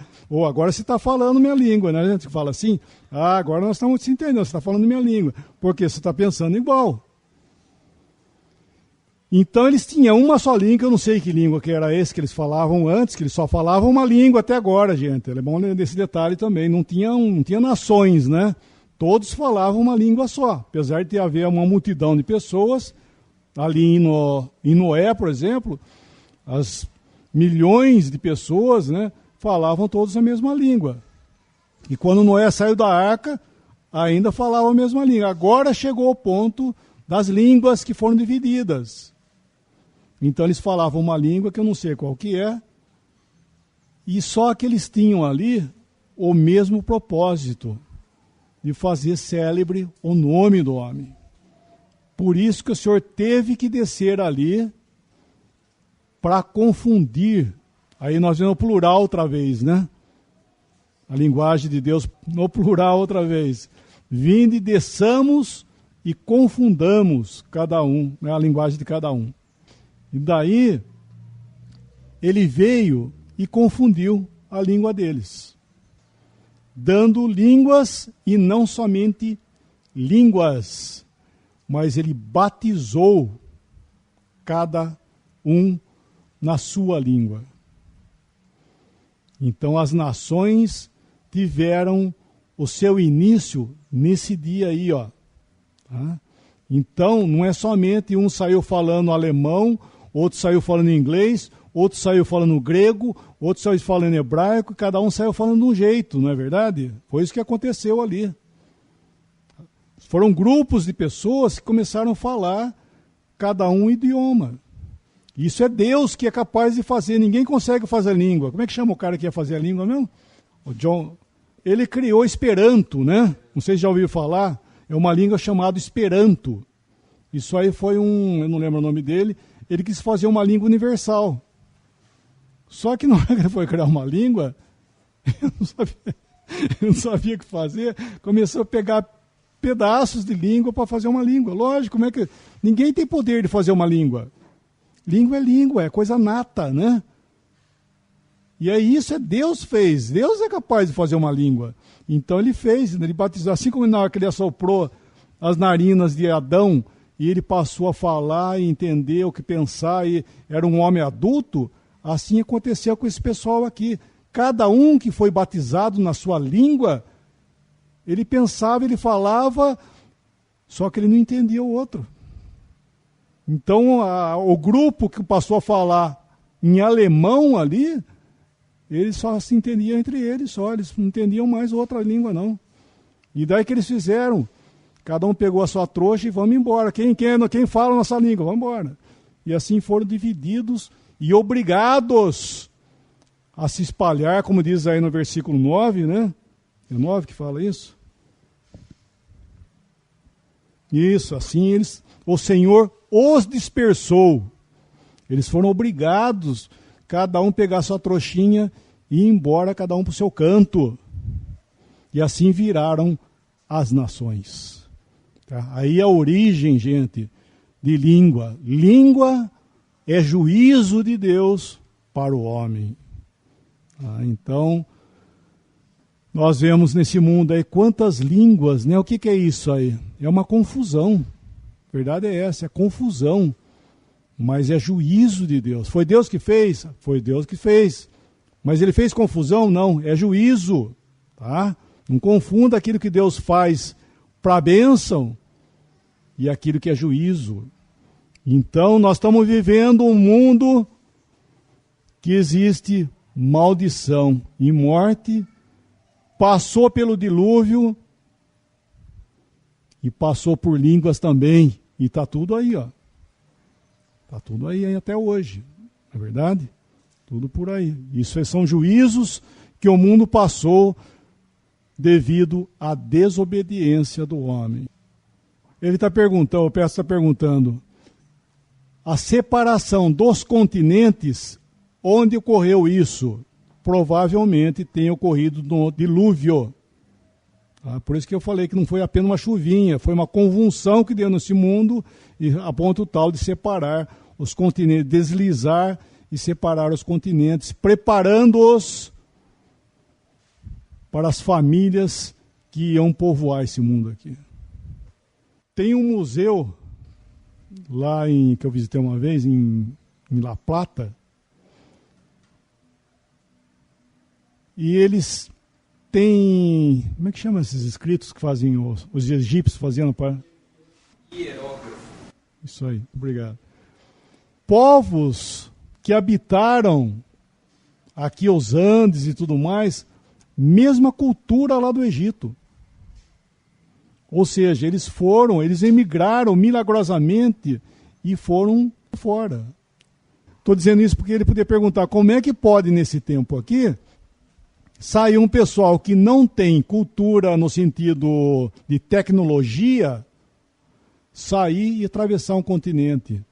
agora você está falando minha língua. Né? A gente fala assim, agora nós estamos se entendendo, você está falando minha língua. Porque você está pensando igual. Então eles tinham uma só língua, eu não sei que língua que era esse que eles falavam antes, que eles só falavam uma língua até agora, gente. É bom ler desse detalhe também. Não tinha nações, né? Todos falavam uma língua só. Apesar de haver uma multidão de pessoas, ali em Noé, por exemplo, as milhões de pessoas, né, falavam todos a mesma língua. E quando Noé saiu da arca, ainda falavam a mesma língua. Agora chegou o ponto das línguas que foram divididas. Então eles falavam uma língua que eu não sei qual que é, e só que eles tinham ali o mesmo propósito, de fazer célebre o nome do homem. Por isso que o Senhor teve que descer ali para confundir. Aí nós vemos o plural outra vez, né? A linguagem de Deus no plural outra vez. Vinde, desçamos e confundamos cada um, né? A linguagem de cada um. E daí, ele veio e confundiu a língua deles, dando línguas e não somente línguas, mas ele batizou cada um na sua língua. Então as nações tiveram o seu início nesse dia aí, ó. Tá? Então não é somente um saiu falando alemão, outro saiu falando inglês, outro saiu falando grego, outro saiu falando hebraico, cada um saiu falando de um jeito, não é verdade? Foi isso que aconteceu ali. Foram grupos de pessoas que começaram a falar cada um idioma. Isso é Deus que é capaz de fazer, ninguém consegue fazer a língua. Como é que chama o cara que ia fazer a língua mesmo? O John. Ele criou Esperanto, né? Não sei se já ouviu falar, é uma língua chamada Esperanto. Isso aí foi eu não lembro o nome dele, ele quis fazer uma língua universal. Só que na hora que ele foi criar uma língua, eu não sabia o que fazer, começou a pegar pedaços de língua para fazer uma língua. Lógico, como é que ninguém tem poder de fazer uma língua. Língua é coisa nata, né? E aí isso Deus fez. Deus é capaz de fazer uma língua. Então ele fez, ele batizou. Assim como na hora que ele assoprou as narinas de Adão, e ele passou a falar e entender o que pensar, e era um homem adulto, assim aconteceu com esse pessoal aqui. Cada um que foi batizado na sua língua, ele pensava, ele falava, só que ele não entendia o outro. Então, o grupo que passou a falar em alemão ali, eles só se entendiam entre eles só, eles não entendiam mais outra língua não. E daí que eles fizeram? Cada um pegou a sua trouxa e vamos embora. Quem fala a nossa língua, vamos embora. E assim foram divididos e obrigados a se espalhar, como diz aí no versículo 9, né? É 9 que fala isso? Isso, assim o Senhor os dispersou. Eles foram obrigados, cada um pegar sua trouxinha e ir embora, cada um para o seu canto. E assim viraram as nações. Tá? Aí a origem, gente, de língua. Língua é juízo de Deus para o homem. Então, nós vemos nesse mundo aí quantas línguas, né? O que é isso aí? É uma confusão. A verdade é essa, é confusão. Mas é juízo de Deus. Foi Deus que fez? Foi Deus que fez. Mas ele fez confusão? Não, é juízo. Tá? Não confunda aquilo que Deus faz para a bênção e aquilo que é juízo. Então, nós estamos vivendo um mundo que existe maldição e morte, passou pelo dilúvio e passou por línguas também. E está tudo aí, ó. Está tudo aí até hoje, não é verdade? Tudo por aí. Isso são juízos que o mundo passou devido à desobediência do homem. Ele está perguntando, o Pedro está perguntando, a separação dos continentes, onde ocorreu isso? Provavelmente tenha ocorrido no dilúvio. Por isso que eu falei que não foi apenas uma chuvinha, foi uma convulsão que deu nesse mundo, e a ponto tal de separar os continentes, deslizar e separar os continentes, preparando-os para as famílias que iam povoar esse mundo aqui. Tem um museu lá que eu visitei uma vez, em La Plata, e eles têm, como é que chama esses escritos que fazem, os egípcios faziam para... Hierógrafo. Isso aí, obrigado. Povos que habitaram aqui os Andes e tudo mais, mesma cultura lá do Egito. Ou seja, eles emigraram milagrosamente e foram fora. Estou dizendo isso porque ele podia perguntar, como é que pode nesse tempo aqui sair um pessoal que não tem cultura no sentido de tecnologia, sair e atravessar um continente?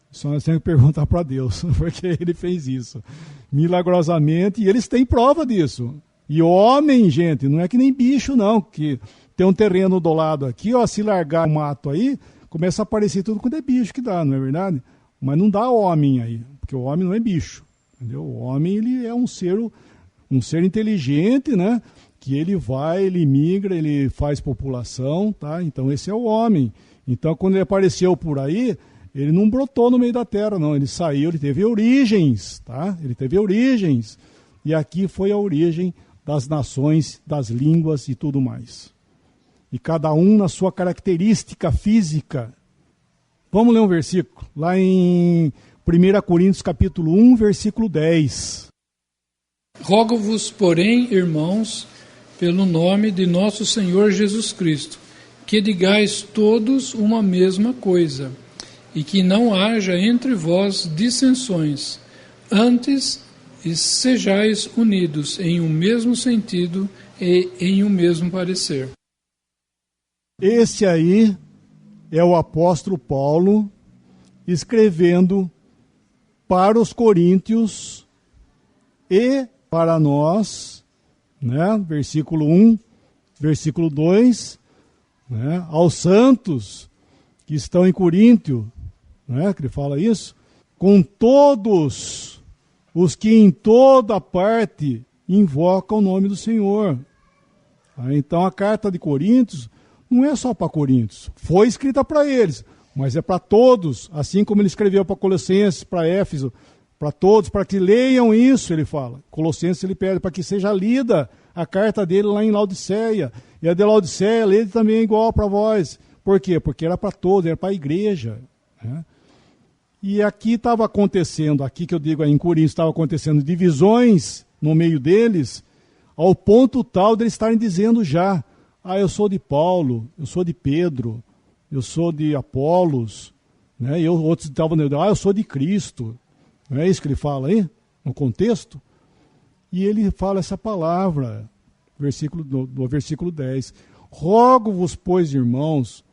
Só nós temos que perguntar para Deus, porque ele fez isso milagrosamente, e eles têm prova disso. E homem, gente, não é que nem bicho não, que tem um terreno do lado aqui, ó, se largar o mato aí, começa a aparecer tudo quanto é bicho que dá, não é verdade? Mas não dá homem aí, porque o homem não é bicho, entendeu? O homem, ele é um ser inteligente, né? Que ele migra, ele faz população, tá? Então esse é o homem. Então quando ele apareceu por aí, ele não brotou no meio da terra, não. Ele saiu, ele teve origens, tá? Ele teve origens. E aqui foi a origem das nações, das línguas e tudo mais. E cada um na sua característica física. Vamos ler um versículo, lá em 1 Coríntios capítulo 1, versículo 10. Rogo-vos, porém, irmãos, pelo nome de nosso Senhor Jesus Cristo, que digais todos uma mesma coisa, e que não haja entre vós dissensões, antes sejais unidos em um mesmo sentido e em um mesmo parecer. Esse aí é o apóstolo Paulo escrevendo para os coríntios e para nós, né? Versículo 1, versículo 2, né? Aos santos que estão em Coríntio, né? Que ele fala isso, com todos os que em toda parte invocam o nome do Senhor. Então a carta de Coríntios não é só para Coríntios, foi escrita para eles, mas é para todos, assim como ele escreveu para Colossenses, para Éfeso, para todos, para que leiam isso, ele fala. Colossenses ele pede para que seja lida a carta dele lá em Laodiceia, e a de Laodiceia lê também igual para vós. Por quê? Porque era para todos, era para a igreja, né? E aqui estava acontecendo, aqui que eu digo aí em Coríntios, estava acontecendo divisões no meio deles, ao ponto tal de eles estarem dizendo já, eu sou de Paulo, eu sou de Pedro, eu sou de Apolos, né? E outros estavam dizendo, eu sou de Cristo. Não é isso que ele fala aí, no contexto? E ele fala essa palavra, do versículo 10. Rogo-vos, pois, irmãos,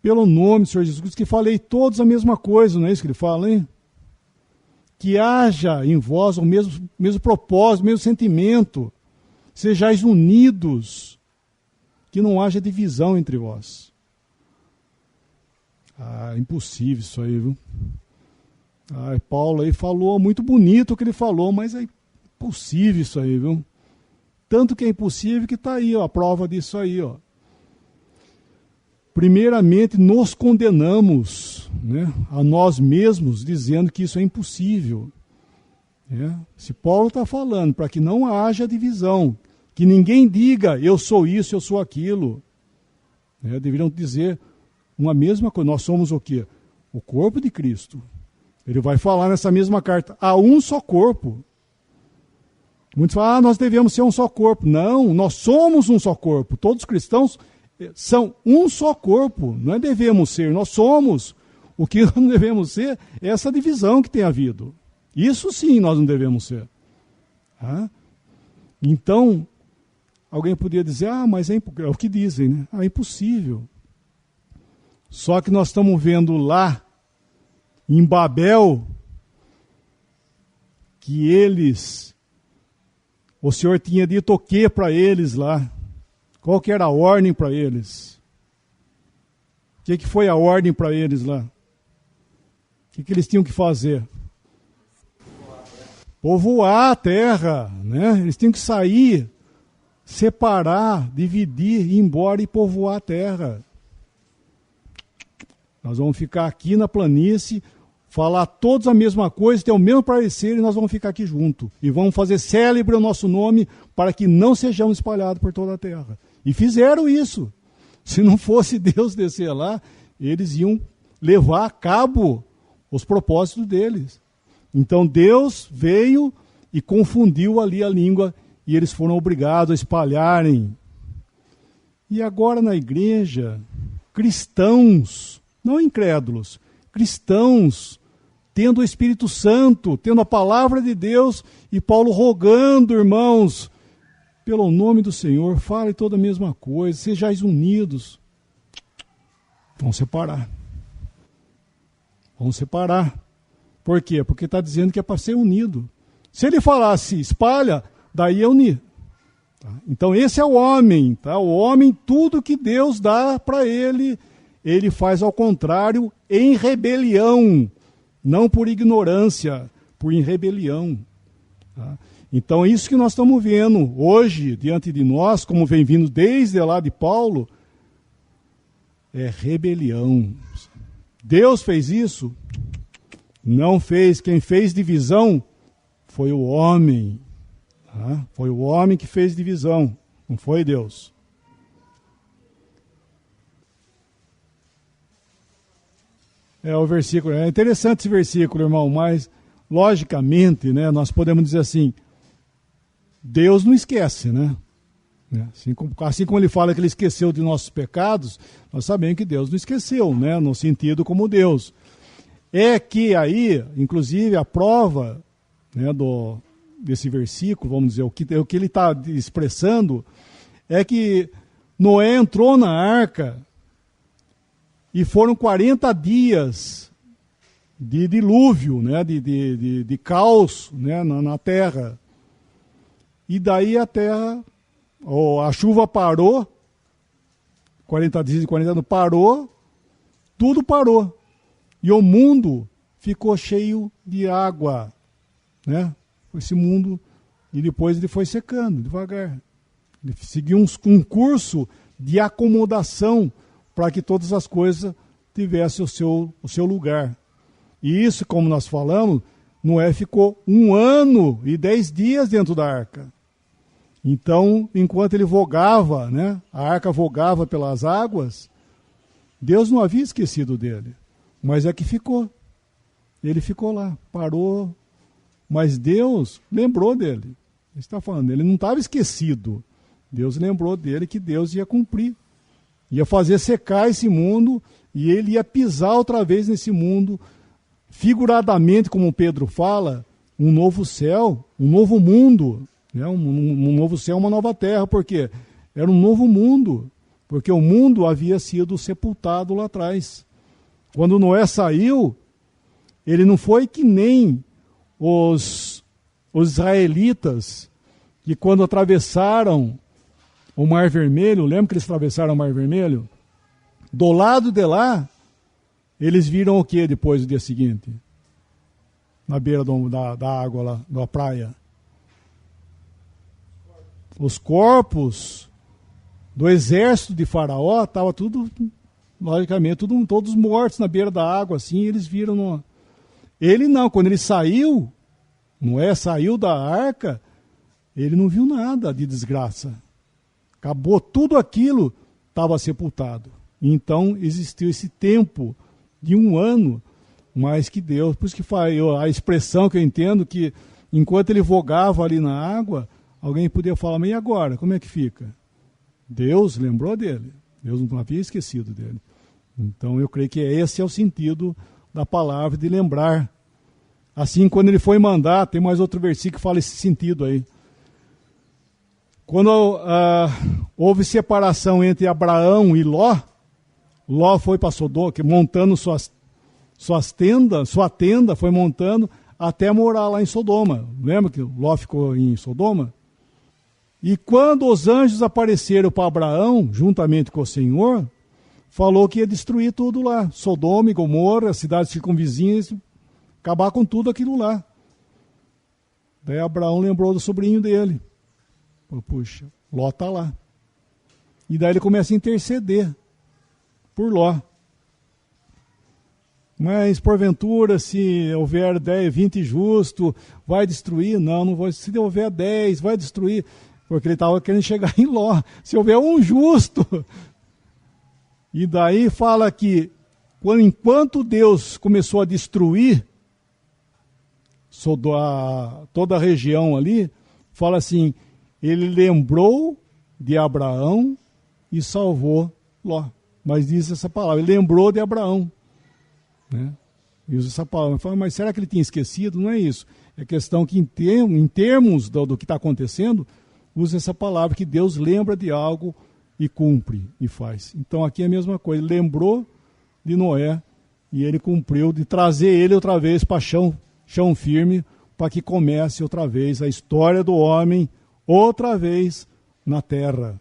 pelo nome do Senhor Jesus Cristo, que falei todos a mesma coisa, não é isso que ele fala, hein? Que haja em vós o mesmo propósito, o mesmo sentimento, sejais unidos, que não haja divisão entre vós. Impossível isso aí, viu? Paulo aí falou, muito bonito o que ele falou, mas é impossível isso aí, viu? Tanto que é impossível que está aí, ó, a prova disso aí, ó. Primeiramente, nos condenamos, né, a nós mesmos, dizendo que isso é impossível. Se Paulo está falando para que não haja divisão, que ninguém diga, eu sou isso, eu sou aquilo. Deveriam dizer uma mesma coisa. Nós somos o quê? O corpo de Cristo. Ele vai falar nessa mesma carta, há um só corpo. Muitos falam, nós devemos ser um só corpo. Não, nós somos um só corpo. Todos os cristãos são um só corpo. Não é devemos ser, nós somos. O que não devemos ser é essa divisão que tem havido. Isso sim nós não devemos ser. Então, alguém poderia dizer, mas é o que dizem, né? É impossível. Só que nós estamos vendo lá, em Babel, que o Senhor tinha dito o que para eles lá? Qual que era a ordem para eles? O que foi a ordem para eles lá? O que eles tinham que fazer? Povoar a terra, né? Eles tinham que sair, separar, dividir, ir embora e povoar a terra. Nós vamos ficar aqui na planície, falar todos a mesma coisa, ter o mesmo parecer e nós vamos ficar aqui junto. E vamos fazer célebre o nosso nome para que não sejamos espalhados por toda a terra. E fizeram isso. Se não fosse Deus descer lá, eles iam levar a cabo os propósitos deles. Então Deus veio e confundiu ali a língua e eles foram obrigados a espalharem. E agora na igreja, cristãos, não incrédulos, cristãos, tendo o Espírito Santo, tendo a palavra de Deus, e Paulo rogando, irmãos, pelo nome do Senhor, fale toda a mesma coisa, sejais unidos. Vão separar. Vão separar. Por quê? Porque está dizendo que é para ser unido. Se ele falasse espalha, daí é unir. Então esse é o homem. O homem, tudo que Deus dá para ele, ele faz ao contrário, em rebelião. Não por ignorância, por em rebelião. Então isso que nós estamos vendo hoje, diante de nós, como vem vindo desde lá de Paulo, é rebelião. Deus fez isso? Não fez. Quem fez divisão foi o homem. Foi o homem que fez divisão, não foi Deus. O versículo, é interessante esse versículo, irmão, mas logicamente, né, nós podemos dizer assim, Deus não esquece, né? Assim como ele fala que ele esqueceu de nossos pecados, nós sabemos que Deus não esqueceu, né, no sentido como Deus. É que aí, inclusive, a prova, né, desse versículo, vamos dizer, o que ele está expressando, é que Noé entrou na arca e foram 40 dias de dilúvio, né, de caos, né, na terra. E daí a terra, a chuva parou, 40 dias e 40 anos parou, tudo parou. E o mundo ficou cheio de água. né? Esse mundo, e depois ele foi secando devagar. Ele seguiu um curso de acomodação para que todas as coisas tivessem o seu lugar. E isso, como nós falamos, Noé ficou 1 ano e 10 dias dentro da arca. Então, enquanto ele vogava, né, a arca vogava pelas águas, Deus não havia esquecido dele. Mas é que ficou. Ele ficou lá, parou. Mas Deus lembrou dele. Ele está falando, ele não estava esquecido. Deus lembrou dele que Deus ia cumprir. Ia fazer secar esse mundo e ele ia pisar outra vez nesse mundo. Figuradamente, como Pedro fala, um novo céu, um novo mundo. Né? Um novo céu, uma nova terra. Por quê? Era um novo mundo. Porque o mundo havia sido sepultado lá atrás. Quando Noé saiu, ele não foi que nem os israelitas, que quando atravessaram o Mar Vermelho, lembra que eles atravessaram o Mar Vermelho? Do lado de lá, eles viram o que depois do dia seguinte? Na beira da água lá, da praia. Os corpos do exército de Faraó estavam tudo, logicamente, todos mortos na beira da água, assim, eles viram. Ele não, quando ele saiu, Noé saiu da arca, ele não viu nada de desgraça. Acabou tudo aquilo, estava sepultado. Então existiu esse tempo de 1 ano, mas que Deus, por isso que a expressão que eu entendo, que enquanto ele vogava ali na água, alguém podia falar, mas e agora, como é que fica? Deus lembrou dele, Deus não havia esquecido dele. Então eu creio que esse é o sentido da palavra de lembrar. Assim, quando ele foi mandar, tem mais outro versículo que fala esse sentido aí. Quando houve separação entre Abraão e Ló, Ló foi para Sodoma, montando sua tenda, foi montando até morar lá em Sodoma. Lembra que Ló ficou em Sodoma? E quando os anjos apareceram para Abraão, juntamente com o Senhor, falou que ia destruir tudo lá. Sodoma e Gomorra, as cidades circunvizinhas, acabar com tudo aquilo lá. Daí Abraão lembrou do sobrinho dele. Puxa, Ló está lá. E daí ele começa a interceder por Ló. Mas, porventura, se houver 10, 20 justos, vai destruir? Não vai. Se houver 10, vai destruir. Porque ele estava querendo chegar em Ló. Se houver um justo. E daí fala que, enquanto Deus começou a destruir toda a região ali, fala assim, ele lembrou de Abraão e salvou Ló. Mas diz essa palavra, ele lembrou de Abraão. Né? E usa essa palavra. Fala, mas será que ele tinha esquecido? Não é isso. É questão que em termos do que está acontecendo, usa essa palavra que Deus lembra de algo e cumpre e faz. Então aqui é a mesma coisa. Ele lembrou de Noé e ele cumpriu de trazer ele outra vez para chão firme, para que comece outra vez a história do homem, outra vez na terra.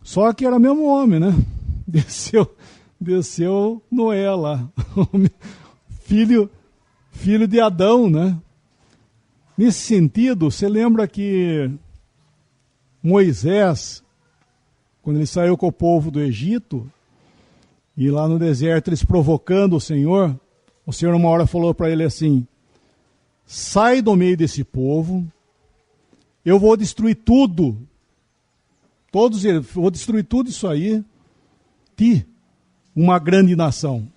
Só que era o mesmo homem, né? Desceu Noé lá, filho de Adão, né? Nesse sentido, você lembra que Moisés, quando ele saiu com o povo do Egito, e lá no deserto eles provocando o Senhor uma hora falou para ele assim, sai do meio desse povo, eu vou destruir tudo, todos eles, vou destruir tudo isso aí, uma grande nação.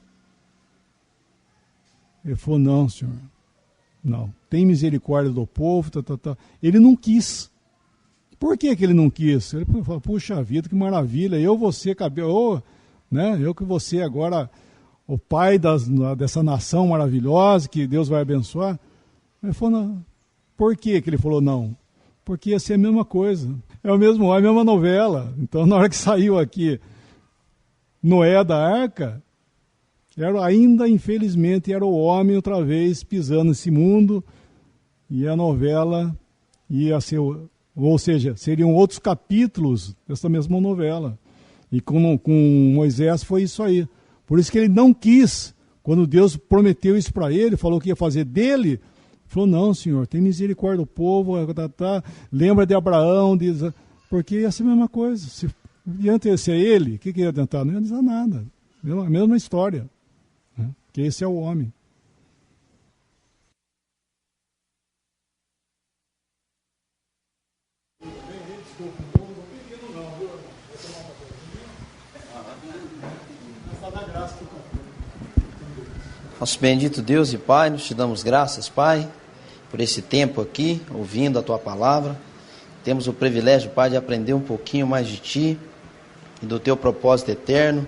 Ele falou, não, Senhor, não, tem misericórdia do povo, Ele não quis. Por que ele não quis? Ele falou, puxa vida, que maravilha, eu vou ser né? Eu que vou ser agora o pai dessa nação maravilhosa que Deus vai abençoar. Ele falou, não. Por que ele falou não? Porque ia ser a mesma coisa. É o mesmo, a mesma novela. Então, na hora que saiu aqui Noé da arca, infelizmente, era o homem outra vez pisando nesse mundo, e a novela ia ser, ou seja, seriam outros capítulos dessa mesma novela. E com Moisés foi isso aí. Por isso que ele não quis Quando Deus prometeu isso para ele, falou que ia fazer dele, falou, não, Senhor, tem misericórdia do povo, lembra de Abraão, porque ia ser a mesma coisa. Se ia ser ele, o que ia adiantar? Não ia adiantar nada. A mesma história. Né? Que esse é o homem. Nosso bendito Deus e Pai, nós te damos graças, Pai, por esse tempo aqui, ouvindo a Tua palavra. Temos o privilégio, Pai, de aprender um pouquinho mais de Ti e do Teu propósito eterno,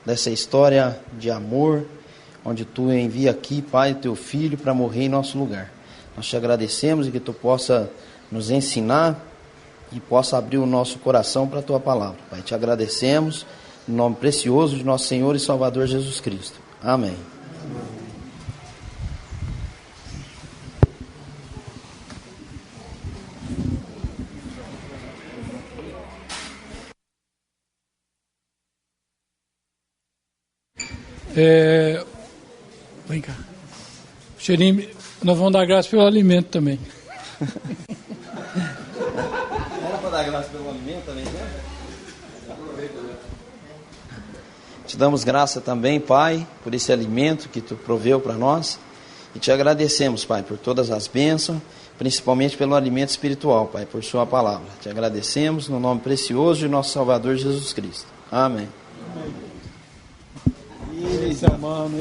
dessa história de amor, onde Tu envia aqui, Pai, o Teu Filho para morrer em nosso lugar. Nós te agradecemos e que Tu possa nos ensinar e possa abrir o nosso coração para a Tua palavra. Pai, te agradecemos, no nome precioso de nosso Senhor e Salvador Jesus Cristo. Amém. Vem cá. Cheirinho, nós vamos dar graça pelo alimento também. Era para dar graça pelo alimento também, né? Te damos graça também, Pai, por esse alimento que Tu proveu para nós. E te agradecemos, Pai, por todas as bênçãos, principalmente pelo alimento espiritual, Pai, por Sua palavra. Te agradecemos no nome precioso de nosso Salvador Jesus Cristo. Amém. Esse é o mano.